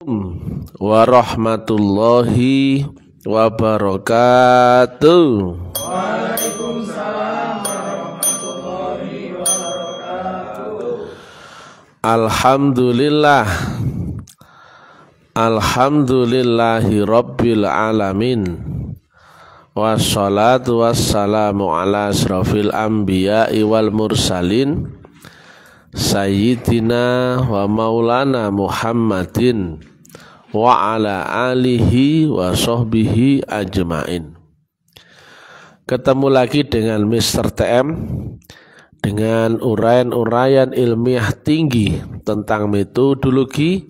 Warahmatullahi wabarakatuh. Waalaikumsalam warahmatullahi wabarakatuh. Alhamdulillah, alhamdulillahi rabbil alamin. Wassalatu wassalamu ala asrafil anbiya'i wal mursalin Sayyidina wa maulana Muhammadin wa ala alihi wa sahbihi ajmain. Ketemu lagi dengan Mr. TM dengan uraian-uraian ilmiah tinggi tentang metodologi,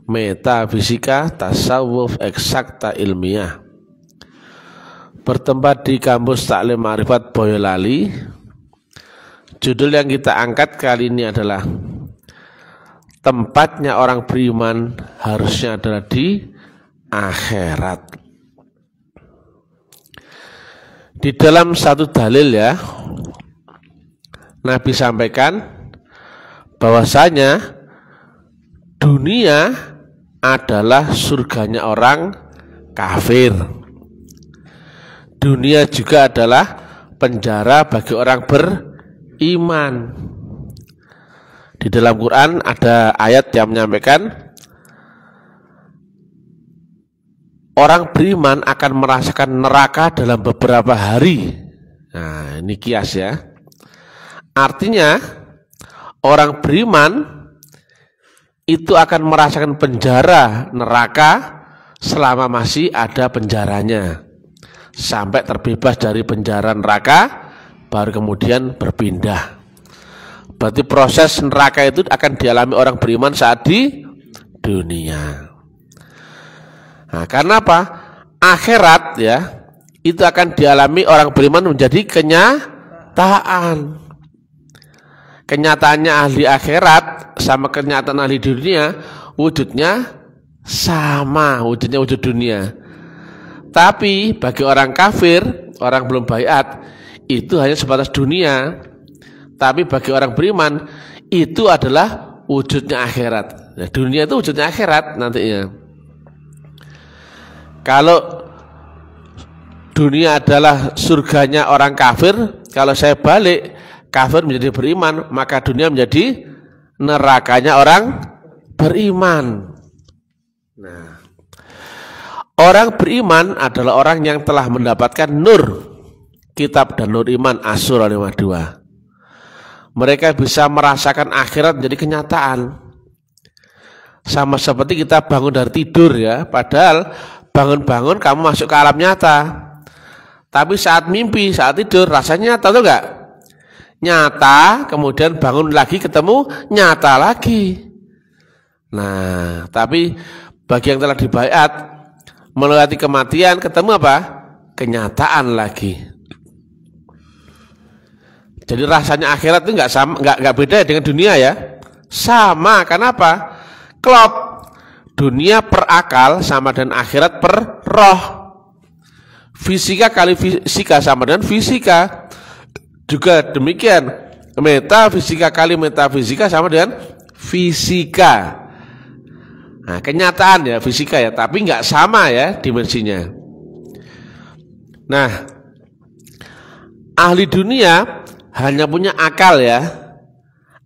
metafisika, tasawuf eksakta ilmiah. Bertempat di kampus Taklim Ma'rifat Boyolali. Judul yang kita angkat kali ini adalah tempatnya orang beriman harusnya adalah di akhirat. Di dalam satu dalil ya, Nabi sampaikan bahwasanya dunia adalah surganya orang kafir. Dunia juga adalah penjara bagi orang beriman. Di dalam Quran ada ayat yang menyampaikan orang beriman akan merasakan neraka dalam beberapa hari. Nah, ini kias ya. Artinya orang beriman itu akan merasakan penjara neraka selama masih ada penjaranya, sampai terbebas dari penjara neraka baru kemudian berpindah. Berarti proses neraka itu akan dialami orang beriman saat di dunia. Nah, karena apa? Akhirat ya, itu akan dialami orang beriman menjadi kenyataan. Kenyataannya ahli akhirat sama kenyataan ahli dunia, wujudnya sama, wujudnya wujud dunia. Tapi bagi orang kafir, orang belum baiat, itu hanya sebatas dunia. Tapi bagi orang beriman itu adalah wujudnya akhirat. Nah, dunia itu wujudnya akhirat nantinya. Kalau dunia adalah surganya orang kafir, kalau saya balik, kafir menjadi beriman, maka dunia menjadi nerakanya orang beriman. Nah, orang beriman adalah orang yang telah mendapatkan nur kitab dan nur iman Asy-Syura 52. Mereka bisa merasakan akhirat menjadi kenyataan. Sama seperti kita bangun dari tidur ya, padahal bangun-bangun kamu masuk ke alam nyata. Tapi saat mimpi, saat tidur rasanya nyata tuh enggak? Nyata, kemudian bangun lagi ketemu nyata lagi. Nah, tapi bagi yang telah dibaiat melewati kematian ketemu apa? Kenyataan lagi. Jadi rasanya akhirat itu nggak sama, nggak beda dengan dunia ya. Sama, kenapa? Klop. Dunia per akal sama dengan akhirat per roh. Fisika kali fisika sama dengan fisika. Juga demikian. Metafisika kali metafisika sama dengan fisika. Nah, kenyataan ya fisika ya, tapi nggak sama ya dimensinya. Nah, ahli dunia hanya punya akal ya.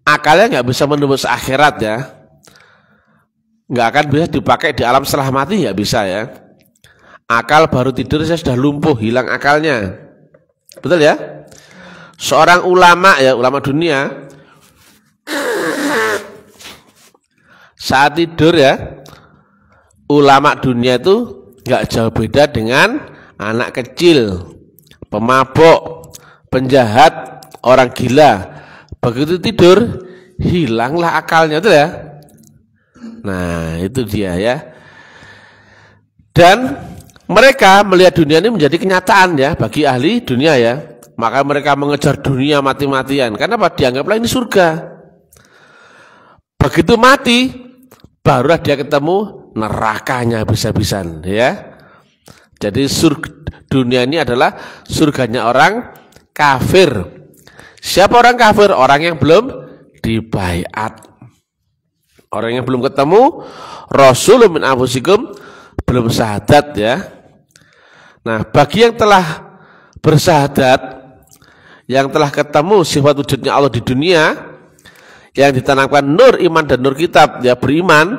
Akalnya nggak bisa menembus akhirat ya. Nggak akan bisa dipakai di alam setelah mati, nggak bisa ya. Akal baru tidur saya sudah lumpuh, hilang akalnya. Betul ya? Seorang ulama ya, ulama dunia saat tidur ya, ulama dunia itu nggak jauh beda dengan anak kecil, pemabuk, penjahat, orang gila. Begitu tidur hilanglah akalnya itu ya. Nah, itu dia ya. Dan mereka melihat dunia ini menjadi kenyataan ya bagi ahli dunia ya. Maka mereka mengejar dunia mati-matian. Karena apa? Dianggaplah ini surga. Begitu mati barulah dia ketemu nerakanya habis-habisan ya. Jadi dunia ini adalah surganya orang kafir. Siapa orang kafir? Orang yang belum dibaiat. Orang yang belum ketemu Rasulun min anfusikum belum syahadat ya. Nah, bagi yang telah bersyahadat, yang telah ketemu sifat wujudnya Allah di dunia, yang ditanamkan nur iman dan nur kitab, dia beriman,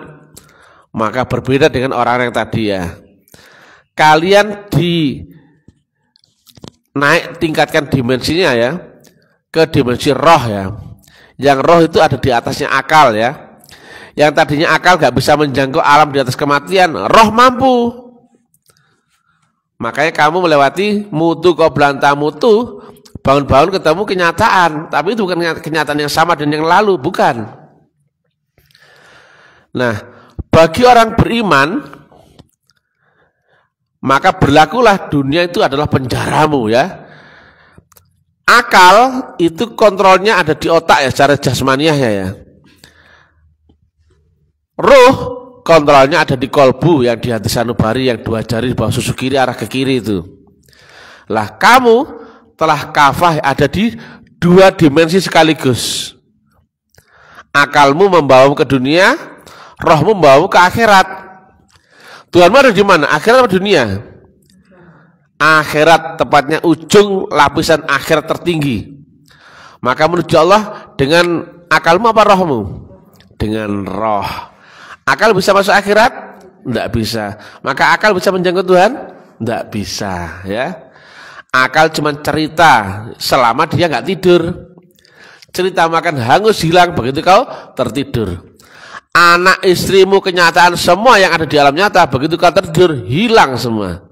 maka berbeda dengan orang yang tadi ya. Kalian naik tingkatkan dimensinya ya, ke dimensi roh ya. Yang roh itu ada di atasnya akal ya. Yang tadinya akal gak bisa menjangkau alam di atas kematian, roh mampu. Makanya kamu melewati mutu qoblanta mutu, bangun-bangun ketemu kenyataan, tapi itu bukan kenyataan yang sama dengan yang lalu, bukan. Nah, bagi orang beriman, maka berlakulah dunia itu adalah penjaramu ya. Akal itu kontrolnya ada di otak ya, secara jasmaniahnya ya. Ruh kontrolnya ada di kolbu yang di hati sanubari, yang dua jari di bawah susu kiri arah ke kiri itu. Lah kamu telah kafah ada di dua dimensi sekaligus. Akalmu membawamu ke dunia, rohmu membawamu ke akhirat. Tuhanmu ada di mana? Akhirat atau dunia? Akhirat, tepatnya ujung lapisan akhirat tertinggi. Maka menuju Allah dengan akalmu apa rohmu? Dengan roh. Akal bisa masuk akhirat? Tidak bisa. Maka akal bisa menjangkau Tuhan? Tidak bisa ya. Akal cuma cerita selama dia nggak tidur. Cerita makan hangus hilang begitu kau tertidur. Anak istrimu kenyataan semua yang ada di alam nyata begitu kau tertidur hilang semua.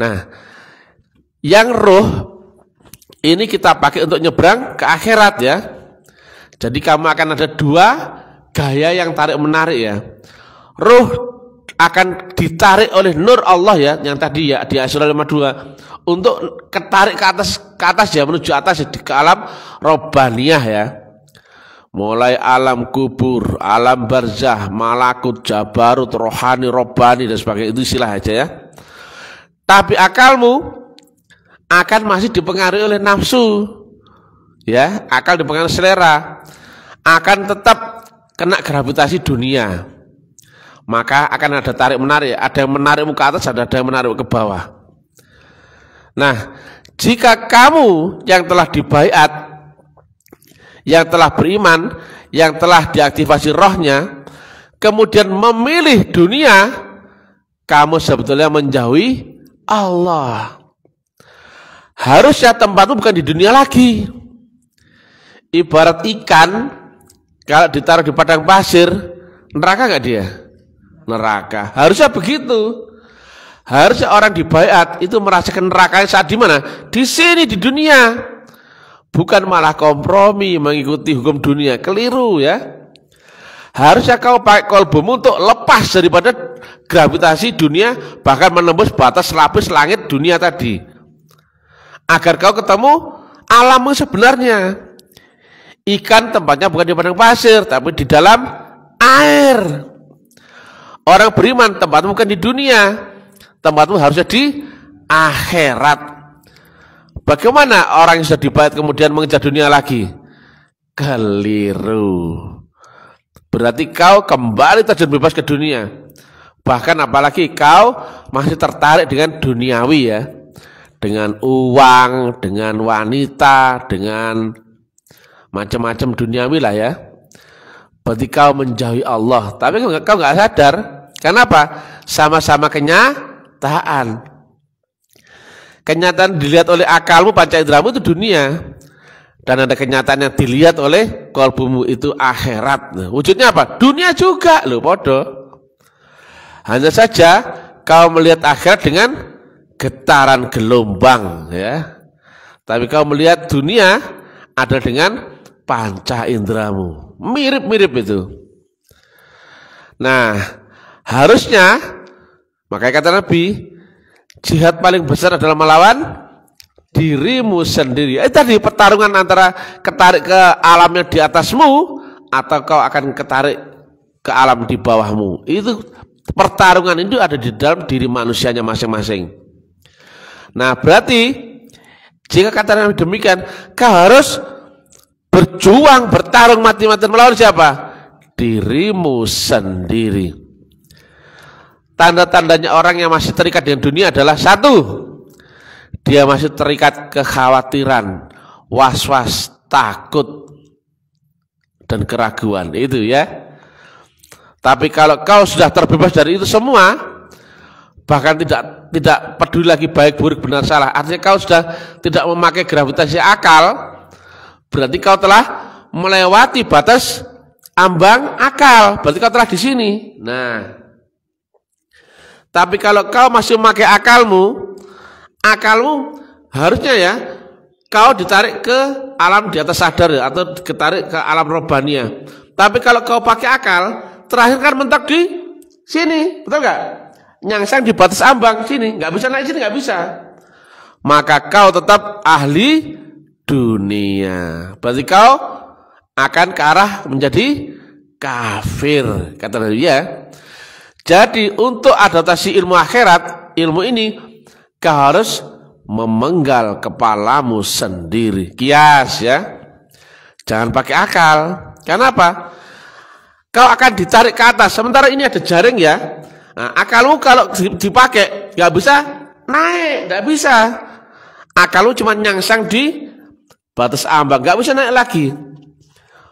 Nah, yang roh ini kita pakai untuk nyebrang ke akhirat ya. Jadi kamu akan ada dua gaya yang tarik menarik ya. Ruh akan ditarik oleh nur Allah ya, yang tadi ya di Asy-Syura 52 untuk ketarik ke atas ya, menuju atas ya, ke alam robbaniyah ya. Mulai alam kubur, alam barzah, malakut, jabarut, rohani, robbani dan sebagainya, itu istilah aja ya. Tapi akalmu akan masih dipengaruhi oleh nafsu ya, akal dipengaruhi selera, akan tetap kena gravitasi dunia, maka akan ada tarik menarik, ada yang menarikmu ke atas, ada yang menarikmu ke bawah. Nah, jika kamu yang telah dibaiat, yang telah beriman, yang telah diaktifasi rohnya, kemudian memilih dunia, kamu sebetulnya menjauhi Allah. Harusnya tempatmu bukan di dunia lagi. Ibarat ikan kalau ditaruh di padang pasir, neraka nggak dia? Neraka. Harusnya begitu. Harusnya orang dibaiat itu merasakan nerakanya saat di mana? Di sini di dunia. Bukan malah kompromi mengikuti hukum dunia. Keliru ya. Harusnya kau pakai kolbumu untuk lepas daripada gravitasi dunia, bahkan menembus batas lapis langit dunia tadi. Agar kau ketemu alammu sebenarnya. Ikan tempatnya bukan di padang pasir, tapi di dalam air. Orang beriman tempatmu bukan di dunia, tempatmu harusnya di akhirat. Bagaimana orang yang sudah dibaiat kemudian mengejar dunia lagi? Keliru. Berarti kau kembali terjun bebas ke dunia. Bahkan apalagi kau masih tertarik dengan duniawi ya, dengan uang, dengan wanita, dengan macam-macam duniawi lah ya. Berarti kau menjauhi Allah. Tapi kau nggak sadar. Kenapa? Sama-sama kenyataan. Kenyataan dilihat oleh akalmu, panca inderamu itu dunia. Dan ada kenyataan yang dilihat oleh kolbumu itu akhirat. Nah, wujudnya apa? Dunia juga loh, podo. Hanya saja kau melihat akhirat dengan getaran gelombang ya. Tapi kau melihat dunia ada dengan panca inderamu. Mirip-mirip itu. Nah, harusnya makanya kata Nabi, jihad paling besar adalah melawan dirimu sendiri. Tadi pertarungan antara ketarik ke alam yang di atasmu atau kau akan ketarik ke alam di bawahmu. Itu pertarungan itu ada di dalam diri manusianya masing-masing. Nah, berarti jika kata Nabi demikian, kau harus berjuang, bertarung mati-matian melawan siapa? dirimu sendiri. Tanda-tandanya orang yang masih terikat dengan dunia adalah satu, dia masih terikat kekhawatiran, was-was, takut, dan keraguan. Itu ya. Tapi kalau kau sudah terbebas dari itu semua, bahkan tidak peduli lagi baik buruk benar salah, artinya kau sudah tidak memakai gravitasi akal, berarti kau telah melewati batas ambang akal, berarti kau telah di sini. Nah, tapi kalau kau masih memakai akalmu harusnya ya kau ditarik ke alam di atas sadar ya, atau ditarik ke alam rohania. Tapi kalau kau pakai akal, terakhir kan mentok di sini, betul nggak? Nyangsang di batas ambang sini, nggak bisa naik sini, nggak bisa. Maka kau tetap ahli dunia. Berarti kau akan ke arah menjadi kafir, kata Nabi ya. Jadi untuk adaptasi ilmu akhirat, ilmu ini kau harus memenggal kepalamu sendiri. Kias ya. Jangan pakai akal. Kenapa? Kau akan ditarik ke atas. Sementara ini ada jaring ya. Nah, akalmu kalau dipakai nggak bisa naik, nggak bisa. Akalmu cuma nyangsang di batas ambang, nggak bisa naik lagi.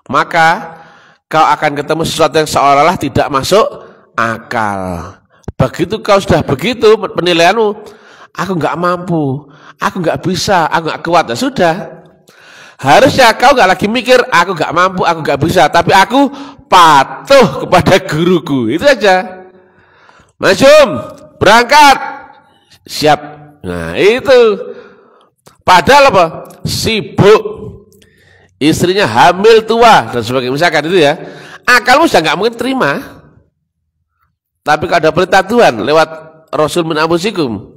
Maka kau akan ketemu sesuatu yang seolah-olah tidak masuk akal. Begitu kau sudah begitu penilaianmu, aku nggak mampu, aku nggak bisa, aku nggak kuat, ya sudah. Harusnya kau nggak lagi mikir aku nggak mampu, aku nggak bisa, tapi aku patuh kepada guruku. Itu aja. Masum, berangkat, siap. Nah itu. Padahal apa? Sibuk, istrinya hamil tua dan sebagainya. Misalkan itu ya, akalmu sudah nggak mungkin terima. Tapi kalau ada perintah Tuhan lewat Rasul min anfusikum,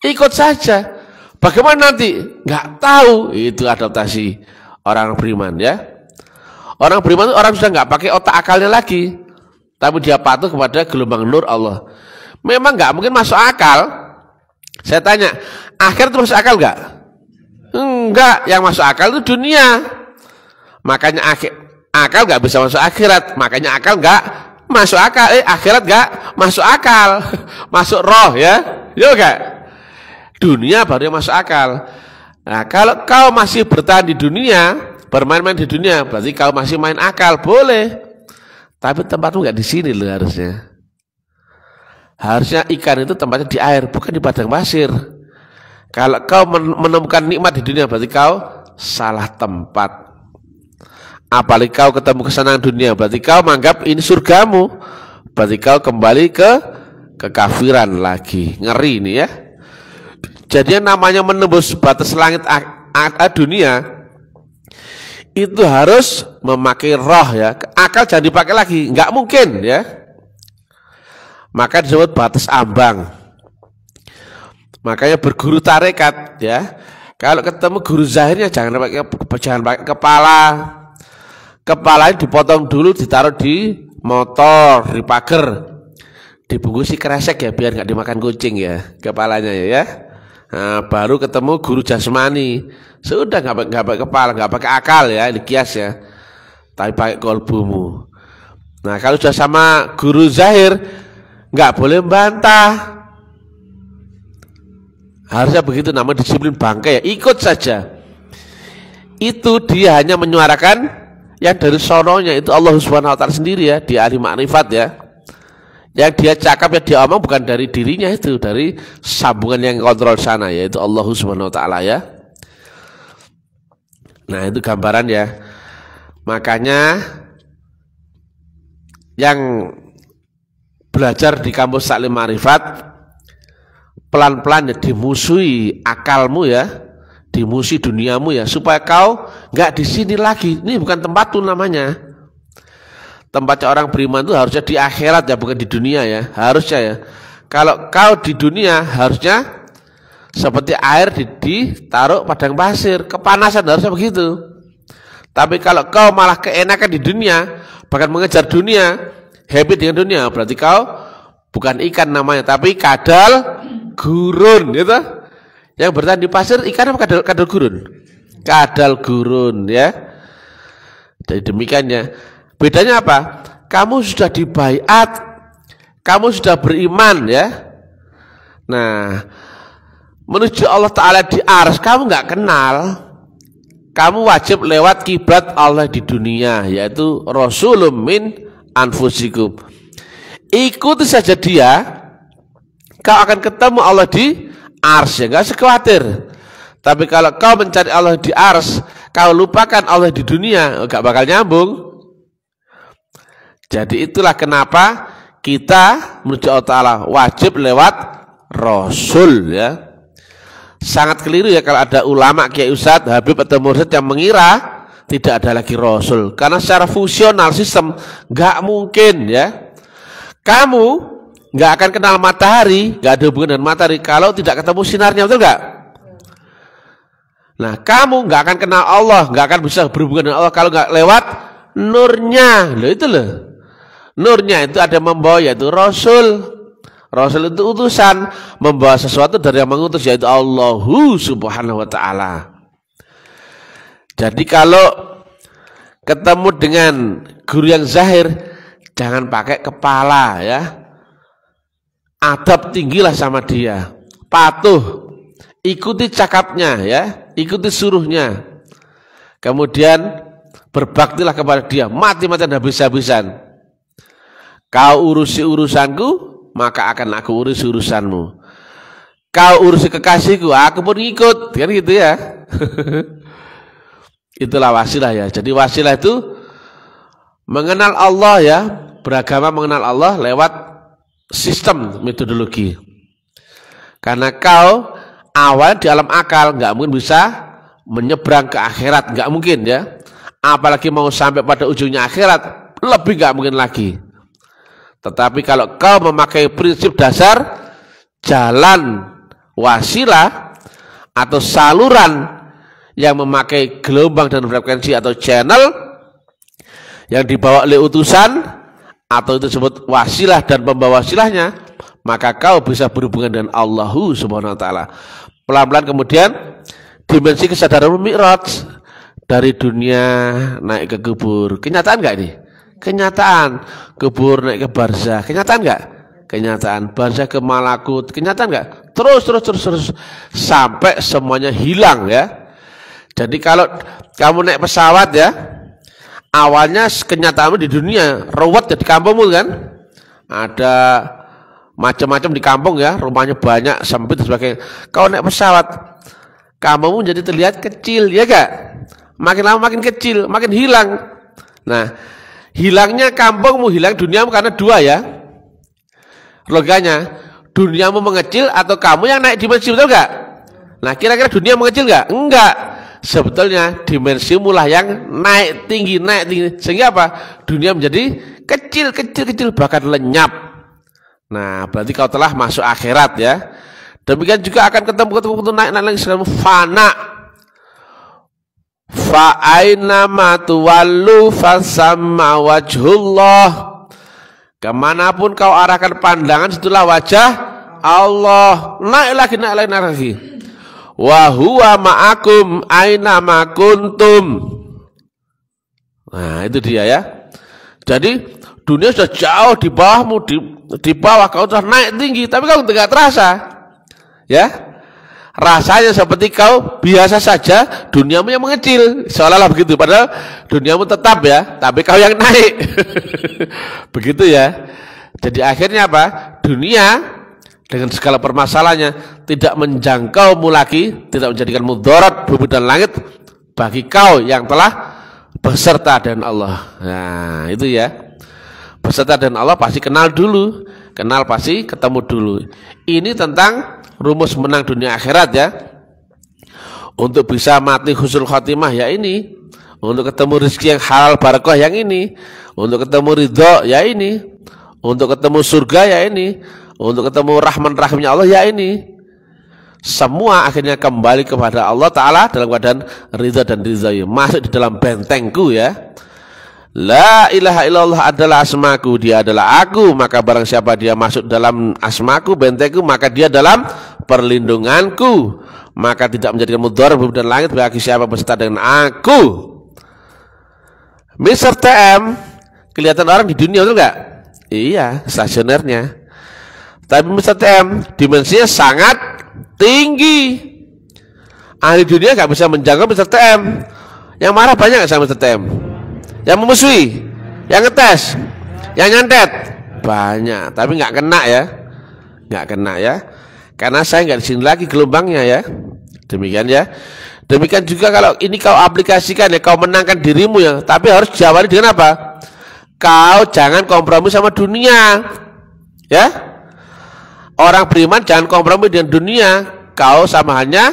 ikut saja. Bagaimana nanti? Nggak tahu. Itu adaptasi orang beriman ya. Orang beriman itu orang sudah nggak pakai otak akalnya lagi, tapi dia patuh kepada gelombang nur Allah. Memang nggak mungkin masuk akal. Saya tanya, akhirat itu masuk akal nggak? Enggak. Yang masuk akal itu dunia. Makanya akal nggak bisa masuk akhirat. Makanya akal nggak masuk akal. Akhirat nggak masuk akal. Masuk roh ya. Yo enggak? Dunia baru yang masuk akal. Nah, kalau kau masih bertahan di dunia, bermain-main di dunia, berarti kau masih main akal, boleh. Tapi tempatmu nggak di sini loh harusnya. Harusnya ikan itu tempatnya di air, bukan di padang pasir. Kalau kau menemukan nikmat di dunia, berarti kau salah tempat. Apalagi kau ketemu kesenangan dunia, berarti kau menganggap ini surgamu. Berarti kau kembali ke kekafiran lagi. Ngeri ini ya. Jadi yang namanya menembus batas langit dunia itu harus memakai roh ya. Akal jangan dipakai lagi, nggak mungkin ya. Maka disebut batas ambang. Makanya berguru tarekat ya. Kalau ketemu guru zahirnya jangan pakai kepala. Kepalanya dipotong dulu, ditaruh di motor, di pagar, dibungkusi kresek ya biar nggak dimakan kucing ya kepalanya ya. Nah, baru ketemu guru jasmani. Sudah nggak pakai kepala, nggak pakai akal ya, ini kias ya. Tapi pakai kolbumu. Nah kalau sudah sama guru zahir, nggak boleh membantah. Harusnya begitu, namanya disiplin bangkai ya. Ikut saja. Itu dia hanya menyuarakan yang dari sononya, itu Allah Subhanahu wa taala sendiri ya, di ahli makrifat ya. Yang dia cakap, yang dia omong bukan dari dirinya, itu dari sambungan yang kontrol sana, yaitu Allah Subhanahu wa taala ya. Nah itu gambaran ya. Makanya yang belajar di kampus Taklim Ma'rifat pelan-pelan ya dimusuhi akalmu ya, dimusuhi duniamu ya, supaya kau nggak di sini lagi. Ini bukan tempat tuh namanya. Tempatnya orang beriman itu harusnya di akhirat ya, bukan di dunia ya. Harusnya ya. Kalau kau di dunia harusnya seperti air ditaruh padang pasir, kepanasan, harusnya begitu. Tapi kalau kau malah keenakan di dunia, bahkan mengejar dunia, happy dengan dunia, berarti kau bukan ikan namanya, tapi kadal gurun gitu. Yang bertahan di pasir ikan apa kadal gurun? Kadal gurun ya. Jadi demikiannya. Bedanya apa? kamu sudah dibaiat, kamu sudah beriman ya. Nah, menuju Allah Ta'ala di arsy kamu nggak kenal, kamu wajib lewat kiblat Allah di dunia, yaitu Rasulun min anfusikum. Ikuti saja dia, kau akan ketemu Allah di arsy, nggak usah khawatir. Tapi kalau kau mencari Allah di arsy, kau lupakan Allah di dunia, nggak bakal nyambung. Jadi itulah kenapa kita menuju Allah Ta'ala wajib lewat Rasul ya. Sangat keliru ya kalau ada ulama, kiai, ustadz, habib atau mursyid yang mengira tidak ada lagi Rasul. Karena secara fungsional sistem nggak mungkin ya. Kamu nggak akan kenal matahari, nggak ada hubungan dengan matahari kalau tidak ketemu sinarnya, betul nggak? Nah, kamu nggak akan kenal Allah, nggak akan bisa berhubungan dengan Allah kalau nggak lewat nurnya. Loh itu loh. Nurnya itu ada membawa, yaitu Rasul. Rasul itu utusan, membawa sesuatu dari yang mengutus, yaitu Allahu Subhanahu wa Ta'ala. Jadi kalau ketemu dengan guru yang zahir, jangan pakai kepala ya. Adab tinggilah sama dia, patuh, ikuti cakapnya ya, ikuti suruhnya. Kemudian berbaktilah kepada dia, mati-matian habis-habisan. Kau urusi urusanku, maka akan aku urus urusanmu. Kau urusi kekasihku, aku pun ikut, kan gitu ya. Itulah wasilah ya. Jadi wasilah itu mengenal Allah ya, beragama mengenal Allah lewat sistem metodologi. Karena kau awal di alam akal nggak mungkin bisa menyeberang ke akhirat, nggak mungkin ya. Apalagi mau sampai pada ujungnya akhirat, lebih nggak mungkin lagi. Tetapi kalau kau memakai prinsip dasar jalan wasilah atau saluran yang memakai gelombang dan frekuensi atau channel yang dibawa oleh utusan atau itu disebut wasilah dan pembawa wasilahnya, maka kau bisa berhubungan dengan Allah Subhanahu wa Ta'ala. Pelan-pelan kemudian dimensi kesadaran mi'raj dari dunia naik ke kubur. Kenyataan enggak ini? Kenyataan. Kubur naik ke barzah, kenyataan enggak? Kenyataan. Barzah ke malakut, kenyataan enggak? Terus sampai semuanya hilang ya. Jadi kalau kamu naik pesawat ya, awalnya kenyataanmu di dunia, ruwet ya di kampungmu kan, ada macam-macam di kampung ya, rumahnya banyak, sempit dan sebagainya. Kau naik pesawat, kampungmu jadi terlihat kecil ya gak? Makin lama makin kecil, makin hilang. Nah, hilangnya kampungmu, hilang duniamu karena dua ya. Logikanya, duniamu mengecil atau kamu yang naik dimensi, betul gak? Nah, kira-kira dunia mengecil gak? Enggak. Sebetulnya dimensimu lah yang naik tinggi, sehingga apa? Dunia menjadi kecil, bahkan lenyap. Nah, berarti kau telah masuk akhirat ya. Demikian juga akan ketemu naik lagi sekarang fana. Fa aina ma tuwallu fasamma wajhullah. Kemanapun kau arahkan pandangan, situlah wajah Allah. Naik lagi. Wa huwa ma'akum aina ma kuntum. Nah, itu dia ya. Jadi dunia sudah jauh di bawahmu, di bawah kau sudah naik tinggi, tapi kau tidak terasa. Ya. Rasanya seperti kau biasa saja, duniamu yang mengecil, seolah-olah begitu, padahal duniamu tetap ya, tapi kau yang naik. Begitu ya. Jadi akhirnya apa? Dunia dengan segala permasalahannya tidak menjangkaumu lagi, tidak menjadikan mudarat bumi dan langit bagi kau yang telah beserta dengan Allah. Nah, itu ya. Beserta dengan Allah pasti kenal dulu, kenal pasti ketemu dulu. Ini tentang rumus menang dunia akhirat ya. Untuk bisa mati husnul khotimah ya ini, untuk ketemu rezeki yang halal barakah yang ini, untuk ketemu ridho ya ini, untuk ketemu surga ya ini, untuk ketemu rahman rahimnya Allah ya ini. Semua akhirnya kembali kepada Allah Ta'ala dalam keadaan ridha dan ridhai, masuk di dalam bentengku ya. La ilaha illallah adalah asmaku, dia adalah aku, maka barang siapa dia masuk dalam asmaku, bentengku, maka dia dalam perlindunganku, maka tidak menjadikan mudarat bumi dan langit bagi siapa beserta dengan aku. Mr. TM, kelihatan orang di dunia, betul nggak? Iya, stasionernya. Tapi Mr. TM dimensinya sangat tinggi. Ahli dunia nggak bisa menjangkau Mr. TM. Yang marah banyak nggak sama Mr. TM? Yang memusuhi, yang ngetes, yang nyantet banyak. Tapi nggak kena ya, nggak kena ya. Karena saya nggak di sini lagi gelombangnya ya. Demikian ya. Demikian juga kalau ini kau aplikasikan ya, kau menangkan dirimu ya. Tapi harus diawali dengan apa? Kau jangan kompromi sama dunia, ya. Orang beriman jangan kompromi dengan dunia. Kau sama hanya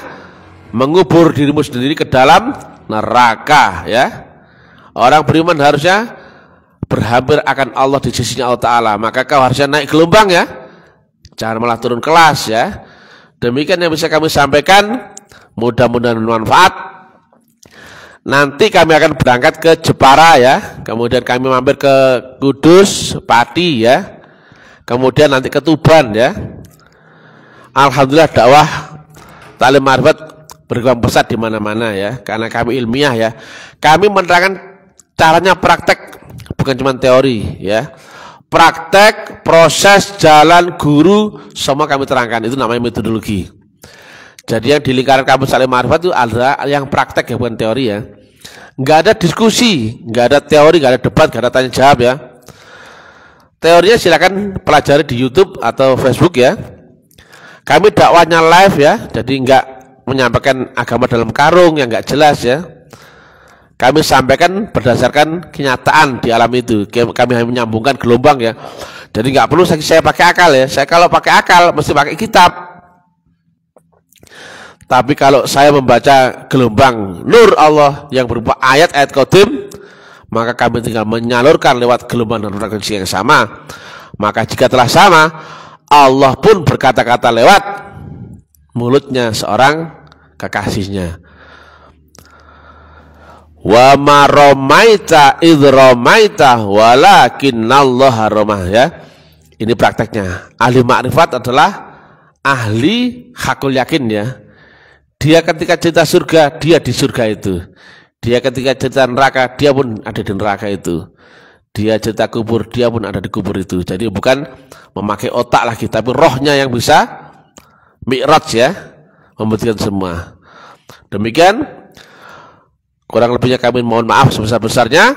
mengubur dirimu sendiri ke dalam neraka, ya. Orang beriman harusnya berhampir akan Allah di sisinya Allah Ta'ala. Maka kau harusnya naik gelombang ya, jangan malah turun kelas ya. Demikian yang bisa kami sampaikan. Mudah-mudahan bermanfaat. Nanti kami akan berangkat ke Jepara ya. Kemudian kami mampir ke Kudus, Pati ya. Kemudian nanti ke Tuban ya. Alhamdulillah dakwah Ta'lim Ma'rifat berkembang pesat di mana-mana ya. Karena kami ilmiah ya. Kami menerangkan caranya praktek, bukan cuma teori ya. Praktek, proses, jalan, guru, semua kami terangkan. Itu namanya metodologi. Jadi yang di lingkaran kampus Ta'lim Ma'rifat itu ada yang praktek ya, bukan teori ya. Nggak ada diskusi, nggak ada teori, nggak ada debat, nggak ada tanya jawab ya. Teorinya silakan pelajari di YouTube atau Facebook ya. Kami dakwahnya live ya, jadi nggak menyampaikan agama dalam karung yang nggak jelas ya. Kami sampaikan berdasarkan kenyataan di alam itu. Kami hanya menyambungkan gelombang ya. Jadi nggak perlu saya pakai akal ya. Saya kalau pakai akal mesti pakai kitab. Tapi kalau saya membaca gelombang nur Allah yang berupa ayat-ayat qadim, maka kami tinggal menyalurkan lewat gelombang dan frekuensi yang sama. Maka jika telah sama, Allah pun berkata-kata lewat mulutnya seorang kekasihnya. Wa ma ramaita idh ramaita walakinnallaha ramah ya. Ini prakteknya. Ahli makrifat adalah ahli hakul yakin ya. Dia ketika cerita surga, dia di surga itu. Dia ketika cerita neraka, dia pun ada di neraka itu. Dia cerita kubur, dia pun ada di kubur itu. Jadi bukan memakai otak lagi, tapi rohnya yang bisa mi'raj ya, membuktikan semua. Demikian, kurang lebihnya kami mohon maaf sebesar-besarnya.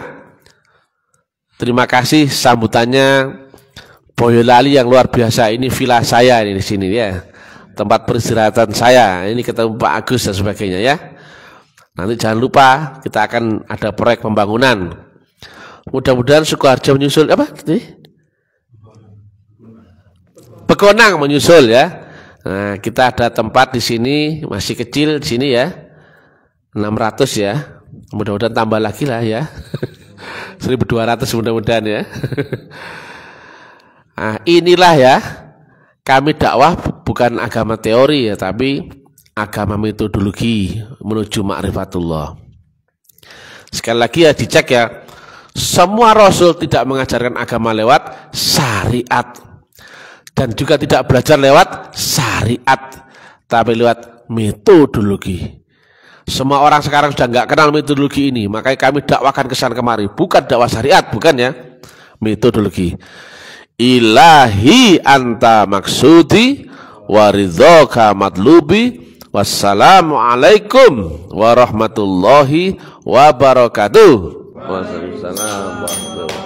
Terima kasih sambutannya Boyolali yang luar biasa. Ini villa saya ini di sini ya. Tempat peristirahatan saya, ini ketemu Pak Agus dan sebagainya ya. Nanti jangan lupa kita akan ada proyek pembangunan. Mudah-mudahan Sukoharjo menyusul apa? Bekonang menyusul ya. Nah, kita ada tempat di sini masih kecil di sini ya. 600 ya. Mudah-mudahan tambah lagi lah ya. 1200 mudah-mudahan ya. Nah, inilah ya. Kami dakwah bukan agama teori ya, tapi agama metodologi menuju ma'rifatullah. Sekali lagi ya dicek ya, semua rasul tidak mengajarkan agama lewat syariat dan juga tidak belajar lewat syariat, tapi lewat metodologi. Semua orang sekarang sudah nggak kenal metodologi ini, makanya kami dakwahkan kesana kemari, bukan dakwah syariat, bukan ya, metodologi. Ilahi anta maksudi waridhoka matlubi. Wassalamualaikum warahmatullahi wabarakatuh. Waalaikumsalam warahmatullahi wabarakatuh.